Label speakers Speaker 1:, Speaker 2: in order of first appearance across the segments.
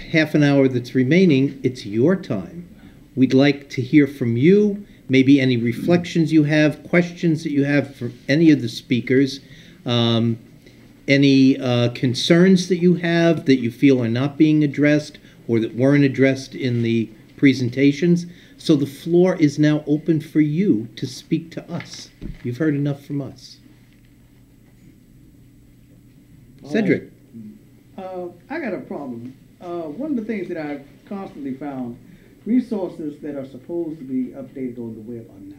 Speaker 1: half an hour that's remaining, it's your time. We'd like to hear from you, maybe any reflections you have, questions that you have for any of the speakers, any concerns that you have that you feel are not being addressed or that weren't addressed in the presentations. So the floor is now open for you to speak to us. You've heard enough from us. Cedric.
Speaker 2: I got a problem. One of the things that I've constantly found, resources that are supposed to be updated on the web are not.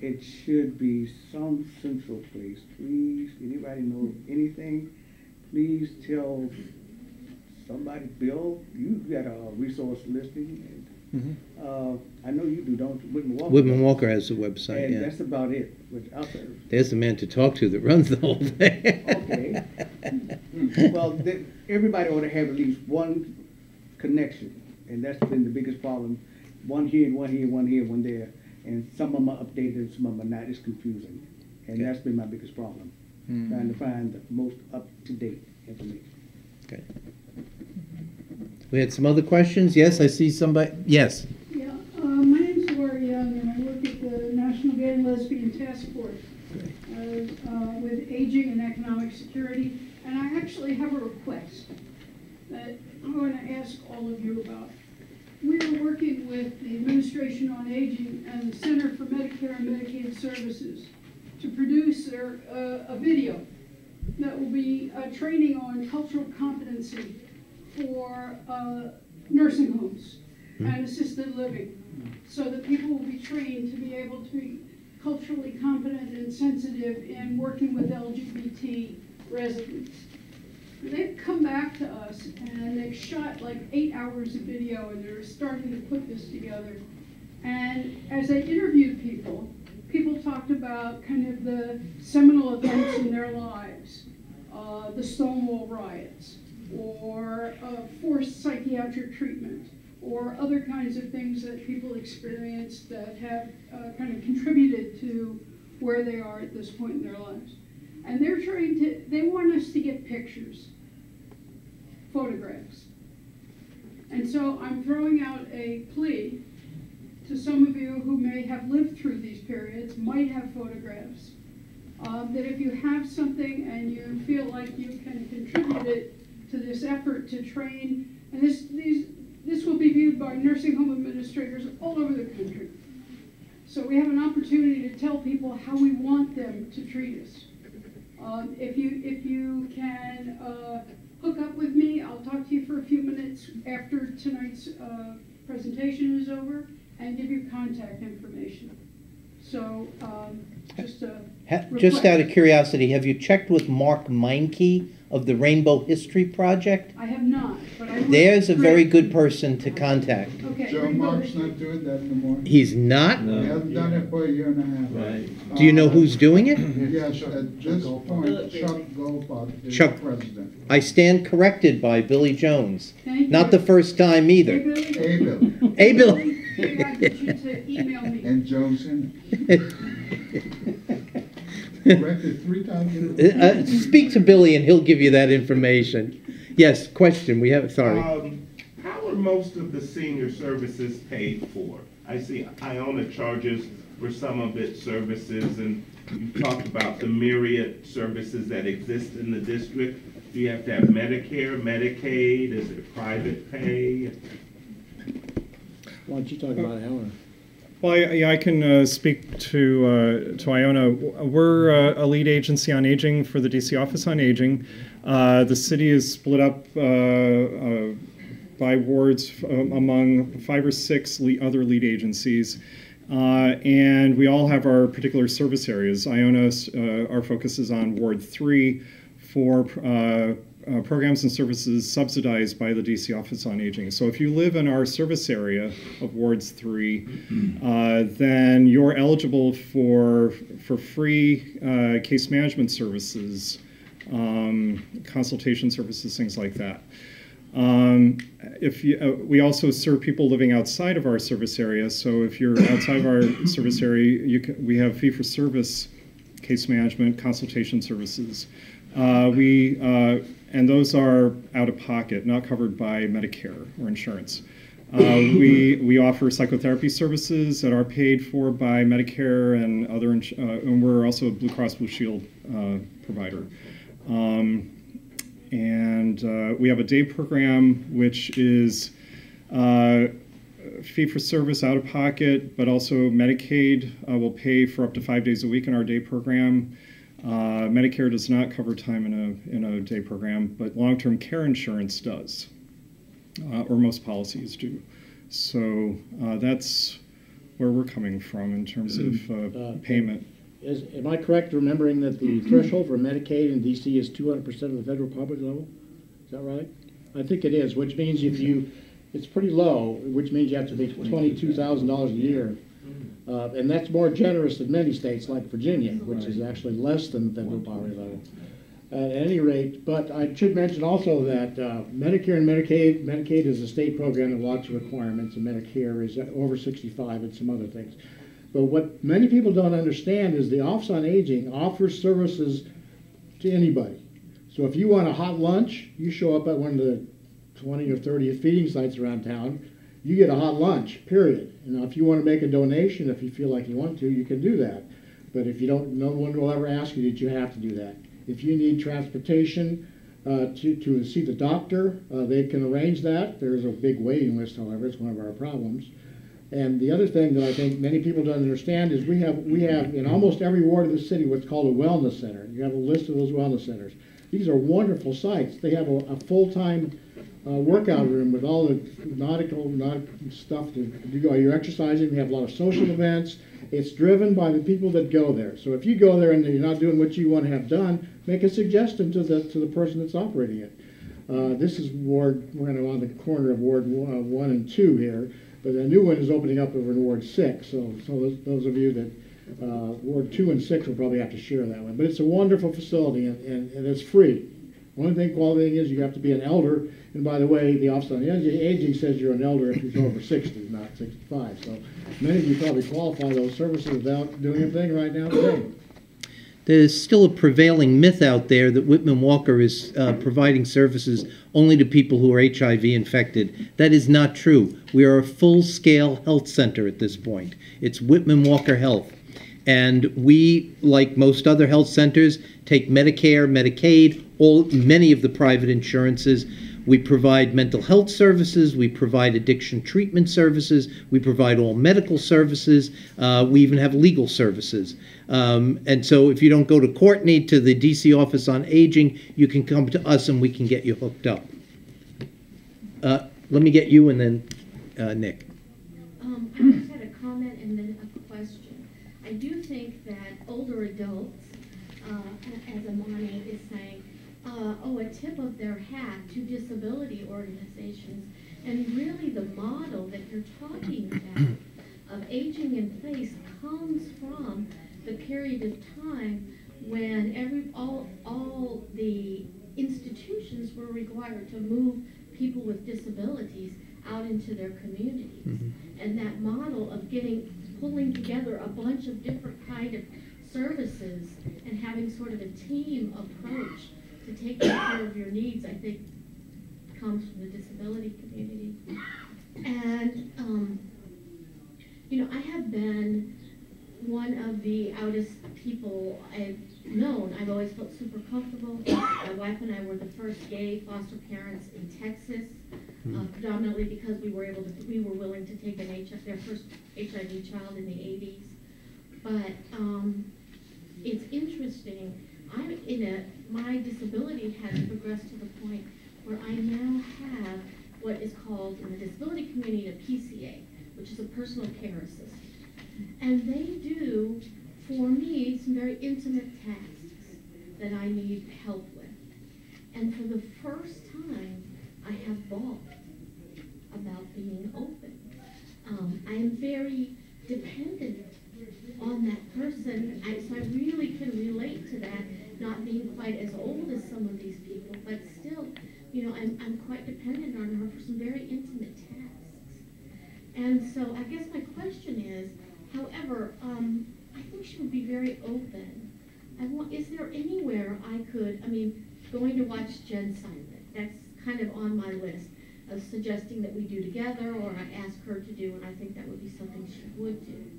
Speaker 2: It should be some central place. Please, anybody know anything? Please tell somebody, Bill, you got a resource listing. I know you do, don't you? Whitman-Walker.
Speaker 1: Whitman-Walker has a website,
Speaker 2: and that's about it.
Speaker 1: There's the man to talk to that runs the whole thing.
Speaker 2: Okay. Well, everybody ought to have at least one connection, and that's been the biggest problem. One here, one here, one here, one there, and some of them are updated, some of them are not. It's confusing, and that's been my biggest problem, trying to find the most up-to-date information.
Speaker 1: Okay. We had some other questions. Yes, I see somebody. Yes.
Speaker 3: Yeah, my name's Laura Young, and I work at the National Gay and Lesbian Task Force with aging and economic security. And I actually have a request that I'm going to ask all of you about. We are working with the Administration on Aging and the Center for Medicare and Medicaid Services to produce a video that will be training on cultural competency for nursing homes and assisted living, so that people will be trained to be able to be culturally competent and sensitive in working with LGBT residents. They've come back to us and they've shot like 8 hours of video, and they're starting to put this together. And as I interviewed people, people talked about kind of the seminal events in their lives, the Stonewall riots, or forced psychiatric treatment, or other kinds of things that people experienced that have kind of contributed to where they are at this point in their lives. And they want us to get pictures, photographs. And so I'm throwing out a plea to some of you who may have lived through these periods, might have photographs, that if you have something and you feel like you can contribute it to this effort to train, and this will be viewed by nursing home administrators all over the country. So we have an opportunity to tell people how we want them to treat us. If you can hook up with me, I'll talk to you for a few minutes after tonight's presentation is over and give you contact information. So
Speaker 1: just out of curiosity, have you checked with Mark Meinke of the Rainbow History Project?
Speaker 3: I have not, but I will.
Speaker 1: There's a very good person to contact.
Speaker 3: Okay.
Speaker 4: Joe Mark's not doing that anymore.
Speaker 1: He's not?
Speaker 4: No. He hasn't done it for a year and a half.
Speaker 5: Right.
Speaker 1: Do you know who's doing it?
Speaker 4: Yes, at this point, Chuck Goldbach is
Speaker 1: Chuck.
Speaker 4: president.
Speaker 1: I stand corrected by Billy Jones.
Speaker 3: Thank
Speaker 1: Not
Speaker 3: you.
Speaker 1: the first time either.
Speaker 3: Hey, Billy.
Speaker 4: Abel.
Speaker 1: Hey, Bill.
Speaker 3: Maybe I get you to email me.
Speaker 4: And Johnson. Corrected 3 times.
Speaker 1: Speak to Billy and he'll give you that information. Yes, question. We have, sorry.
Speaker 5: How are most of the senior services paid for? I see Iona charges for some of its services, and you talked about the myriad services that exist in the district. Do you have to have Medicare, Medicaid? Is it private pay?
Speaker 6: Why don't you talk about Iona?
Speaker 7: Well, I can speak to Iona. We're a lead agency on aging for the DC Office on Aging. The city is split up by wards among 5 or 6 other lead agencies. And we all have our particular service areas. Iona, our focus is on Ward 3 for programs and services subsidized by the DC Office on Aging. So if you live in our service area of Wards 3, then you're eligible for free case management services, consultation services, things like that. We also serve people living outside of our service area. So if you're outside of our service area, we have fee-for-service case management, consultation services. and those are out of pocket, not covered by Medicare or insurance. We offer psychotherapy services that are paid for by Medicare and other, and we're also a Blue Cross Blue Shield provider. And we have a day program, which is fee for service out of pocket, but also Medicaid will pay for up to 5 days a week in our day program. Medicare does not cover time in a day program, but long-term care insurance does, or most policies do. So that's where we're coming from in terms of payment.
Speaker 6: Am I correct remembering that the threshold for Medicaid in D.C. is 200% of the federal poverty level? Is that right? I think it is, which means it's pretty low, which means you have to pay $22,000 a year. And that's more generous than many states like Virginia, which is actually less than the federal poverty level. At any rate, but I should mention also that Medicare and Medicaid is a state program with lots of requirements, and Medicare is over 65 and some other things. But what many people don't understand is the Office on Aging offers services to anybody. So if you want a hot lunch, you show up at one of the 20 or 30 feeding sites around town, you get a hot lunch, period. Now, if you want to make a donation, if you feel like you want to, you can do that. But if you don't, no one will ever ask you that you have to do that. If you need transportation to see the doctor, they can arrange that. There's a big waiting list, however. It's one of our problems. And the other thing that I think many people don't understand is we have in almost every ward of the city what's called a wellness center. You have a list of those wellness centers. These are wonderful sites. They have a full-time workout room with all the nautical stuff to do all your exercising. They have a lot of social events. It's driven by the people that go there. So if you go there and you're not doing what you want to have done, make a suggestion to the person that's operating it. This is Ward, we're kind of on the corner of Ward 1 and 2 here, but a new one is opening up over in Ward 6. So those of you that Ward 2 and 6 will probably have to share that one. But it's a wonderful facility, and it's free. One quality thing is you have to be an elder. And by the way, the Office on Aging says you're an elder if you're over 60, not 65. So many of you probably qualify those services without doing a thing right now today.
Speaker 1: There's still a prevailing myth out there that Whitman-Walker is providing services only to people who are HIV infected. That is not true. We are a full-scale health center at this point. It's Whitman-Walker Health. And we, like most other health centers, take Medicare, Medicaid, many of the private insurances. We provide mental health services. We provide addiction treatment services. We provide all medical services. We even have legal services. And so if you don't go to Courtney, to the D.C. Office on Aging, you can come to us and we can get you hooked up. Let me get you and then Nick.
Speaker 8: I just had a comment and then a question. I do think that older adults, as Amani is saying, owe a tip of their hat to disability organizations. And really the model that you're talking about of aging in place comes from the period of time when all the institutions were required to move people with disabilities out into their communities. Mm-hmm. And that model of pulling together a bunch of different kind of services and having sort of a team approach to take care of your needs, I think, comes from the disability community. And, I have been one of the outest people I've known. I've always felt super comfortable. My wife and I were the first gay foster parents in Texas, predominantly because we were willing to take their first HIV child in the 80s. But it's interesting. My disability has progressed to the point where I now have what is called in the disability community a PCA, which is a personal care assistant. And they do, for me, some very intimate tasks that I need help with. And for the first time, I have balked about being open. I am very dependent on that person, so I really can relate to that, not being quite as old as some of these people, but still, I'm quite dependent on her for some very intimate tasks. And so I guess my question is, however, I think she would be very open. Is there anywhere I could, going to watch Jen Simon. That's kind of on my list of suggesting that we do together, or I ask her to do, and I think that would be something she would do.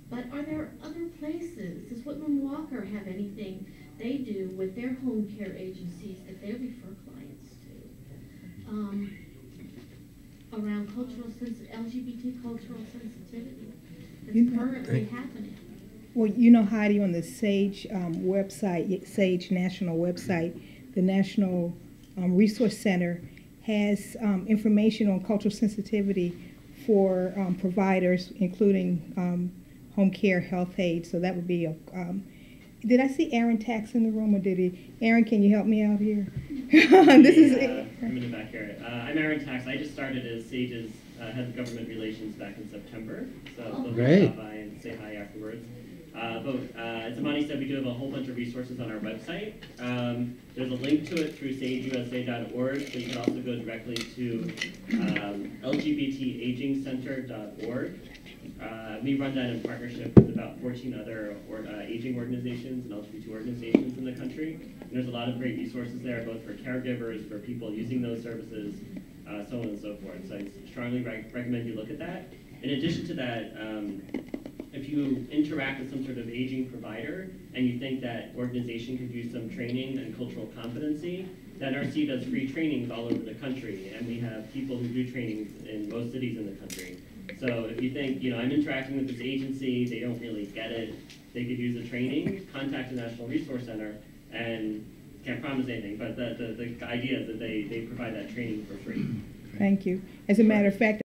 Speaker 8: But are there other places? Does Whitman-Walker have anything they do with their home care agencies that they refer clients to? Around LGBT cultural sensitivity that's currently happening.
Speaker 9: Well, you know, Heidi, on the SAGE website, SAGE national website, the National Resource Center has information on cultural sensitivity for providers, including home care, health aid. So that would be a. Did I see Aaron Tax in the room, or did he? Aaron, can you help me out here? This is.
Speaker 10: I'm in the back here. I'm Aaron Tax. I just started as SAGE's head of government relations back in September. So feel free to stop by and say hi afterwards. As Amani said, we do have a whole bunch of resources on our website. There's a link to it through sageusa.org, but you can also go directly to lgbtagingcenter.org. We run that in partnership with about 14 other aging organizations and LGBT organizations in the country. And there's a lot of great resources there, both for caregivers, for people using those services, so on and so forth. So I strongly recommend you look at that. In addition to that, if you interact with some sort of aging provider and you think that organization could use some training and cultural competency, that NRC does free trainings all over the country, and we have people who do trainings in most cities in the country. So if you think, you know, I'm interacting with this agency, they don't really get it, they could use a training, contact the National Resource Center, and can't promise anything, but the idea is that they provide that training for free.
Speaker 9: Thank you. As a matter of fact,